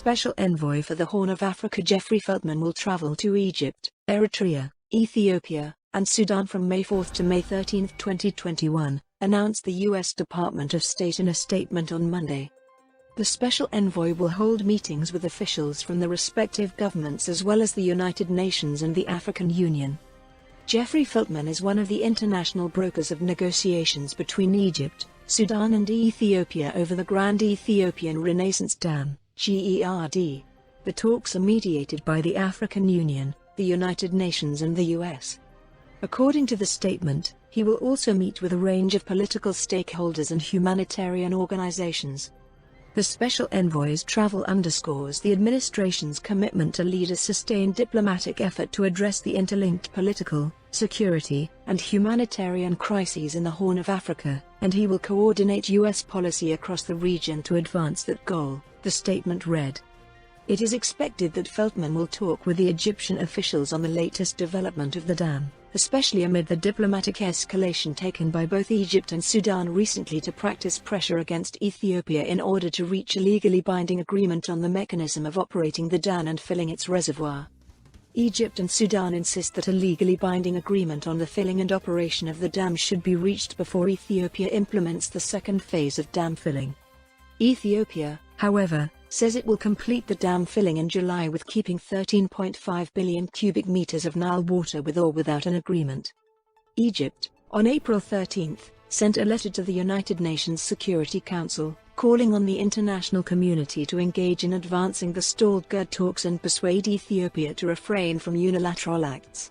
Special Envoy for the Horn of Africa Jeffrey Feltman will travel to Egypt, Eritrea, Ethiopia, and Sudan from May 4 to May 13, 2021, announced the U.S. Department of State in a statement on Monday. The Special Envoy will hold meetings with officials from the respective governments as well as the United Nations and the African Union. Jeffrey Feltman is one of the international brokers of negotiations between Egypt, Sudan and Ethiopia over the Grand Ethiopian Renaissance Dam, GERD. The talks are mediated by the African Union, the United Nations and the U.S. According to the statement, he will also meet with a range of political stakeholders and humanitarian organizations. The Special Envoy's travel underscores the administration's commitment to lead a sustained diplomatic effort to address the interlinked political, security, and humanitarian crises in the Horn of Africa, and he will coordinate U.S. policy across the region to advance that goal, the statement read. It is expected that Feltman will talk with the Egyptian officials on the latest development of the dam, especially amid the diplomatic escalation taken by both Egypt and Sudan recently to practice pressure against Ethiopia in order to reach a legally binding agreement on the mechanism of operating the dam and filling its reservoir. Egypt and Sudan insist that a legally binding agreement on the filling and operation of the dam should be reached before Ethiopia implements the second phase of dam filling. Ethiopia, however, says it will complete the dam filling in July with keeping 13.5 billion cubic meters of Nile water with or without an agreement. Egypt, on April 13, sent a letter to the United Nations Security Council, calling on the international community to engage in advancing the stalled GERD talks and persuade Ethiopia to refrain from unilateral acts.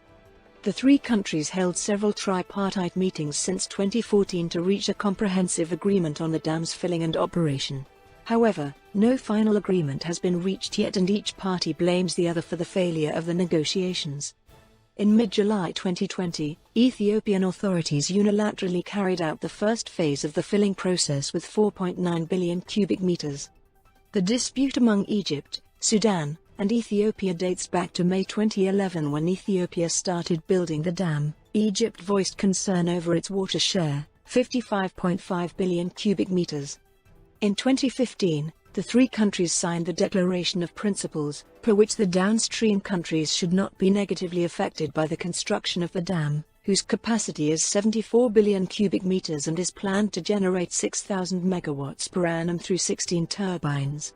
The three countries held several tripartite meetings since 2014 to reach a comprehensive agreement on the dam's filling and operation. However, no final agreement has been reached yet and each party blames the other for the failure of the negotiations. In mid-July 2020, Ethiopian authorities unilaterally carried out the first phase of the filling process with 4.9 billion cubic meters. The dispute among Egypt, Sudan, and Ethiopia dates back to May 2011 when Ethiopia started building the dam. Egypt voiced concern over its water share, 55.5 billion cubic meters. In 2015, the three countries signed the Declaration of Principles, per which the downstream countries should not be negatively affected by the construction of the dam, whose capacity is 74 billion cubic meters and is planned to generate 6,000 megawatts per annum through 16 turbines.